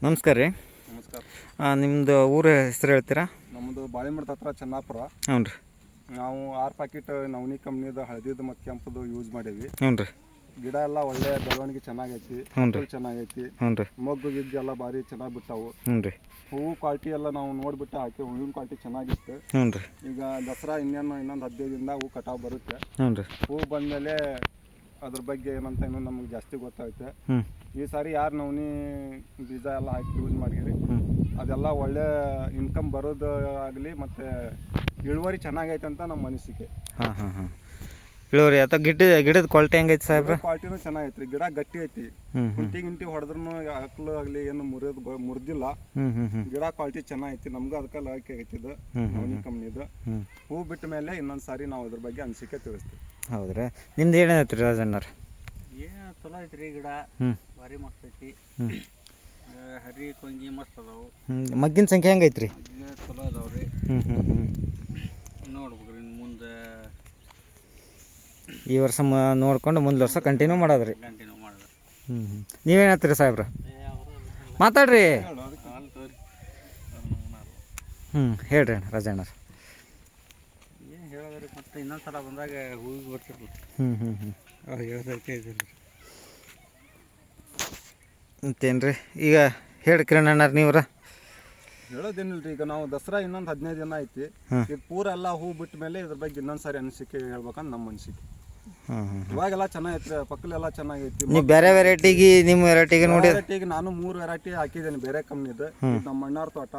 ನಮಸ್ಕಾರ ರೀ. ನಮಸ್ಕಾರ. ನಿಮ್ಮದು ಊರ ಹೆಸರು ಹೇಳ್ತೀರಾ? ನಮ್ಮದು ಬಾಳಿಮಠ ಹತ್ರ ಚೆನ್ನಾಪುರ. ಹ್ಞೂ ರೀ. ನಾವು 6 ಪ್ಯಾಕೆಟ್ ನವನಿ ಕಂಪ್ನಿದು ಹಳದಿದ್ದು ಮತ್ತು ಕೆಂಪದು ಯೂಸ್ ಮಾಡೀವಿ. ಹ್ಞೂ ರೀ. ಗಿಡ ಎಲ್ಲ ಒಳ್ಳೆ ಬೆಳವಣಿಗೆ ಚೆನ್ನಾಗೈತಿ. ಚೆನ್ನಾಗೈತಿ. ಹ್ಞೂ ರೀ. ಮೊಗ್ಗು ಗಿಗ್ಗು ಎಲ್ಲ ಭಾರಿ ಚೆನ್ನಾಗಿ ಬಿಟ್ಟಾವು. ಹ್ಞೂ ರೀ. ಹೂವು ಕ್ವಾಲಿಟಿ ಎಲ್ಲ ನಾವು ನೋಡಿಬಿಟ್ಟು ಹಾಕಿ ಹೂವಿನ ಕ್ವಾಲಿಟಿ ಚೆನ್ನಾಗಿತ್ತು. ಹ್ಞೂ ರೀ. ಈಗ ದಸರಾ ಇನ್ನೊಂದು 15 ದಿನದಿಂದ ಹೂವು ಕಟಾವು ಬರುತ್ತೆ. ಹ್ಞೂ ರೀ. ಹೂವು ಬಂದಮೇಲೆ ಅದ್ರ ಬಗ್ಗೆ ಏನಂತ ಇನ್ನೂ ನಮ್ಗೆ ಜಾಸ್ತಿ ಗೊತ್ತಾಗುತ್ತೆ. ಹ್ಞೂ. ಈ ಸಾರಿ ಯಾರು ನವನಿ ಬೀಜ ಎಲ್ಲ ಹಾಕಿ ಯೂಸ್ ಮಾಡಿರಿ ಅದೆಲ್ಲ ಒಳ್ಳೆ ಇನ್ಕಮ್ ಬರೋದು ಆಗಲಿ ಮತ್ತು ಇಳುವರಿ ಚೆನ್ನಾಗೈತೆ ಅಂತ ನಮ್ಮ ಅನಿಸಿಕೆ. ಹಾಂ ಹಾಂ ಹಾಂ. ಇಳುವರಿ ಅಥವಾ ಗಿಡದ ಕ್ವಾಲಿಟಿ ಹೆಂಗೈತೆ ಸಾಹೇಬ್ರ? ಕ್ವಾಲಿಟಿನೂ ಚೆನ್ನಾಗೈತಿ. ಗಿಡ ಗಟ್ಟಿ ಐತಿ. ಗಿಂಟಿ ಹೊಡೆದ್ರೂ ಹಕ್ಕಲು ಆಗಲಿ ಏನು ಮುರಿದಿಲ್ಲ. ಗಿಡ ಕ್ವಾಲಿಟಿ ಚೆನ್ನಾಗೈತಿ. ನಮ್ಗೆ ಅದಕ್ಕೆ ಲೈಕ್ ಆಗೈತಿದ್ದು ನವನಿ ಕಂಪ್ನಿದು. ಹೂ ಬಿಟ್ಟ ಮೇಲೆ ಇನ್ನೊಂದು ಸಾರಿ ನಾವು ಅದ್ರ ಬಗ್ಗೆ ಅನಿಸಿಕೆ ತಿಳಿಸ್ತೀವಿ. ಹೌದ್ರಾ? ನಿಮ್ದು ಏನೈತೆ ರೀ ರಾಜಣ್ಣರ? ಏನು ಚಲೋ ಐತ್ರಿ ಗಿಡ. ಭಾರಿ ಮಸ್ತ್ ಐತಿ. ಹರಿ ಕೊಂಗಿ ಮಸ್ತ್ ಅದಾವು. ಮಗ್ಗಿನ ಸಂಖ್ಯೆ ಹೆಂಗೈತೆ ರೀ? ಚಲೋ ಅದಾವ್ರಿ. ನೋಡ್ಬೇಕ್ರಿ ಮುಂದೆ ಈ ವರ್ಷ ನೋಡ್ಕೊಂಡು ಮುಂದೆ ವರ್ಷ ಕಂಟಿನ್ಯೂ ಮಾಡೋದ್ರಿ. ಕಂಟಿನ್ಯೂ ಮಾಡೋದು. ನೀವೇನು ಹೇಳ್ತೀರಿ ಸಾಹೇಬ್ರ? ಮಾತಾಡ್ರಿ. ಹೇಳ್ರಿ ರಾಜಣ್ಣರ. ಏನು ಹೇಳೋದ್ರಿ ಮತ್ತೆ ಇನ್ನೊಂದು ಸಲ ಬಂದಾಗ ಹೂವಿಗೆ ಬರ್ತಿರ್ಲಿ. ಅವ್ರು ಹೇಳ್ದೈತೆ ಇದಿಲ್ಲ. ಮತ್ತೇನು ರೀ ಈಗ ಹೇಳಿ ಕಿರಣಣ್ಣರು ನೀವ್ರ? ಹೇಳೋದೇನಿಲ್ಲ ರೀ. ಈಗ ನಾವು ದಸರಾ ಇನ್ನೊಂದು 15 ದಿನ ಐತಿ. ಈಗ ಪೂರ ಎಲ್ಲ ಹೂ ಬಿಟ್ಟ ಮೇಲೆ ಇದ್ರ ಬಗ್ಗೆ ಇನ್ನೊಂದು ಸಾರಿ ಅನಿಸಿಕೆ ಹೇಳ್ಬೇಕಂತ ನಮ್ಮ ಅನಿಸಿಕೆ. ಇವಾಗೆಲ್ಲ ಚೆನ್ನಾಗೈತ್ರಿ. ಪಕ್ಕಲೆಲ್ಲ ಚೆನ್ನಾಗೈತಿ. ನೀವು ಬೇರೆ ವೆರೈಟಿಗೆ ನಿಮ್ಮ ವೆರೈಟಿಗೆ ನೋಡಿ ವೆರೈಟಿಗೆ ನಾನು 3 ವೆರೈಟಿ ಹಾಕಿದ್ದೇನೆ ಬೇರೆ ಕಂಪ್ನಿದು. ನಮ್ಮ ಅಣ್ಣಾರ ತೋಟ.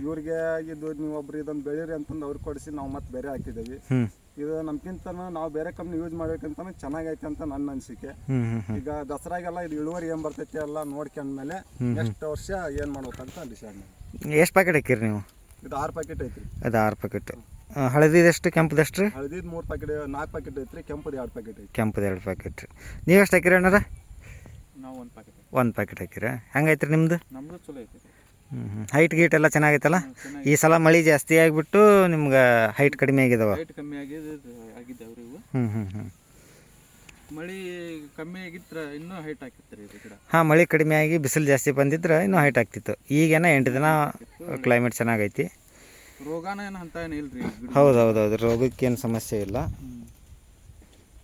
ಇವ್ರಿಗೆ ಇದು ನೀವು ಒಬ್ರು ಇದೊಂದು ಬೆಳೀರಿ ಅಂತಂದು ಅವ್ರಿಗೆ ಕೊಡಿಸಿ ನಾವು ಮತ್ತೆ ಬೇರೆ ಹಾಕಿದ್ದೀವಿ. ಇದು ನಮ್ಗಿಂತ ನಾವು ಬೇರೆ ಕಂಪ್ನಿ ಯೂಸ್ ಮಾಡ್ಬೇಕಂತ ಚೆನ್ನಾಗೈತೆ ಅಂತ ನನ್ನ ಅನಿಸಿಕೆ. ಈಗ ದಸರಾಗೆಲ್ಲ ಇದು ಇಳುವರಿ ಏನ್ ಬರ್ತೈತಿ ಎಲ್ಲ ನೋಡ್ಕೊಂಡ್ಮೇಲೆ ನೆಕ್ಸ್ಟ್ ವರ್ಷ ಏನ್ ಮಾಡ್ಬೇಕಂತ ಡಿಸೈಡ್ ಮಾಡಿ. ಎಷ್ಟು ಪ್ಯಾಕೆಟ್ ಹಾಕಿರಿ ನೀವು? ಇದು 6 ಪ್ಯಾಕೆಟ್ ಐತ್ರಿ. ಅದು 6 ಪ್ಯಾಕೆಟ್. ಹಳದಿದೆಷ್ಟು ಕೆಂಪದಷ್ಟು ರೀ? ಹಳದಿದ್ 3 ಪ್ಯಾಕೆಟ್ 4 ಪ್ಯಾಕೆಟ್ ಐತ್ರಿ. ಕೆಂಪದು 2 ಪ್ಯಾಕೆಟ್ ಐತಿ. ಕೆಂಪದು 2 ಪ್ಯಾಕೆಟ್ ರೀ. ನೀವು ಎಷ್ಟು ಹಾಕಿರಿ ಅಣ್ಣಾರ? ನಾವು 1 ಪ್ಯಾಕೆಟ್. 1 ಪ್ಯಾಕೆಟ್ ಹಾಕಿರ. ಹೆಂಗೈತ್ರಿ ನಿಮ್ದು? ನಮ್ದು ಚಲೋ ಐತಿ. ಹೈಟ್ ಗೀಟ್ ಎಲ್ಲ ಚೆನ್ನಾಗೈತಲ್ಲ? ಈ ಸಲ ಮಳೆ ಜಾಸ್ತಿ ಆಗಿಬಿಟ್ಟು ನಿಮ್ಗೆ ಹೈಟ್ ಕಡಿಮೆ ಆಗಿದಾವ? ಹೈಟ್ ಕಮ್ಮಿ ಆಗಿದ್ದಾವ್ರಿ ಇವು. ಮಳೆ ಕಮ್ಮಿ ಆಗಿದ್ರೆ ಇನ್ನೂ ಹೈಟ್ ಹಾಕಿರ್ತಾರೆ ಇದು ಗಿಡ. ಹಾಂ, ಮಳೆ ಕಡಿಮೆ ಆಗಿ ಬಿಸಿಲು ಜಾಸ್ತಿ ಬಂದಿದ್ರೆ ಇನ್ನೂ ಹೈಟ್ ಆಗ್ತಿತ್ತು. ಈಗೇನ 8 ದಿನ ಕ್ಲೈಮೇಟ್ ಚೆನ್ನಾಗೈತಿ. ರೋಗಾನ ಏನು ಅಂತ ಏನು ಇಲ್ರಿ. ಹೌದು, ರೋಗಕ್ಕೇನು ಸಮಸ್ಯೆ ಇಲ್ಲ.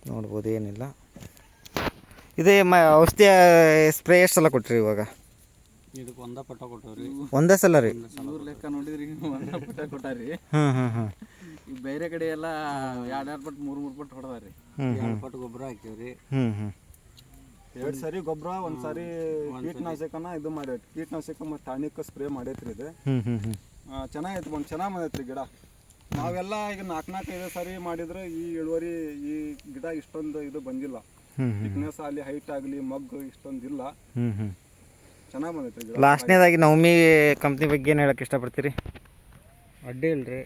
ನೋಡ್ಬೋದು, ಏನಿಲ್ಲ. ಇದೇ ಔಷಧಿ ಸ್ಪ್ರೇ ಎಷ್ಟು ಸಲ ಕೊಟ್ರಿ ಇವಾಗ? ಇದಕ್ಕೆ ಒಂದೇ ಪಟ್ಟ ಕೊಟ್ಟವ್ರಿ. ಒಂದೇ ಸಲ ರೀ? ಇವ್ರ ಲೆಕ್ಕ ನೋಡಿದ್ರಿ ಒಂದೇ ಪಟ್ಟ ಕೊಟ್ಟಾರಿ. ಈಗ ಬೇರೆ ಕಡೆ ಎಲ್ಲ 2 ಪಟ್ಟು 3 ಪಟ್ಟು ಹೊಡೆದಾರಿ. 2 ಪಟ್ಟು ಗೊಬ್ಬರ ಹಾಕ್ಯವ್ರಿ. 2 ಸಾರಿ ಗೊಬ್ಬರ, 1 ಸಾರಿ ಕೀಟನಾಶಕನ ಇದು ಮಾಡೈತಿ. ಕೀಟನಾಶಕ ಮತ್ತು ಟಾನಿಕ್ ಸ್ಪ್ರೇ ಮಾಡೈತ್ರಿ ಇದು. ಚೆನ್ನಾಗೈತಿ. ಚೆನ್ನಾಗಿ ಬಂದೈತ್ರಿ ಗಿಡ. ನಾವೆಲ್ಲ ಈಗ 4-5 ಸಾರಿ ಮಾಡಿದ್ರೆ ಈ ಇಳುವರಿ ಈ ಗಿಡ ಇಷ್ಟೊಂದು ಇದು ಬಂದಿಲ್ಲ. ಥಿಕ್ನೆಸ್ ಆಗಲಿ ಹೈಟ್ ಆಗಲಿ ಮಗ್ಗು ಇಷ್ಟೊಂದಿಲ್ಲ. ಚೆನ್ನಾಗಿ ಬಂದೈತ್ರಿ ಗಿಡ. ಲಾಸ್ಟ್ನೇದಾಗಿ ನವಮಿ ಕಂಪ್ನಿ ಬಗ್ಗೆ ಏನು ಹೇಳಕ್ಕೆ ಇಷ್ಟಪಡ್ತೀರಿ? ಅಡ್ಡಿ ಇಲ್ರಿ.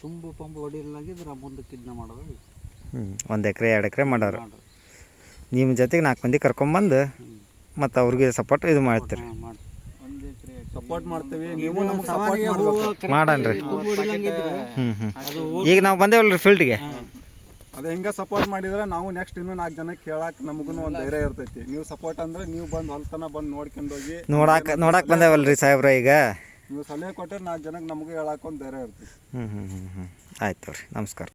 ತುಂಬು ಪಂಬು ಹೊಡಿಲಾಗಿದ್ರೆ ಮುಂದಕ್ಕೆ ಇದನ್ನ ಮಾಡೋದು. 1 ಎಕರೆ 2 ಎಕರೆ ಮಾಡೋರು. ನಿಮ್ಮ ಜೊತೆಗೆ 4 ಮಂದಿ ಕರ್ಕೊಂಬಂದು ಮತ್ತು ಅವ್ರಿಗೆ ಸಪೋರ್ಟ್ ಇದು ಮಾಡ್ತೀರಿ. ಸಪೋರ್ಟ್ ಮಾಡ್ತೀವಿ. ನೀವು ನಮ್ಗೆ ಸಪೋರ್ಟ್ ಮಾಡಣ್ರಿ. ಈಗ ನಾವು ಬಂದೇವಲ್ರಿ ಫೀಲ್ಡ್ಗೆ. ಅದು ಹೆಂಗೆ ಸಪೋರ್ಟ್ ಮಾಡಿದ್ರೆ ನಾವು ನೆಕ್ಸ್ಟ್ ಇನ್ನೂ 4 ಜನಕ್ಕೆ ಕೇಳಕ್ಕೆ ನಮಗೂ ಒಂದು ಧೈರ್ಯ ಇರ್ತೈತಿ. ನೀವು ಸಪೋರ್ಟ್ ಅಂದ್ರೆ ನೀವು ಬಂದು ಹೊಲ್ತನ ಬಂದು ನೋಡ್ಕೊಂಡು ಹೋಗಿ ನೋಡಕ್ಕೆ ಬಂದೇವಲ್ರಿ ಸಾಹೇಬ್ರ. ಈಗ ನೀವು ಸಲಹೆ ಕೊಟ್ಟರೆ 4 ಜನಕ್ಕೆ ನಮಗೂ ಹೇಳಕ್ಕೆ ಒಂದು ಧೈರ್ಯ ಇರ್ತೈತಿ. ಆಯ್ತು ರೀ. ನಮಸ್ಕಾರ.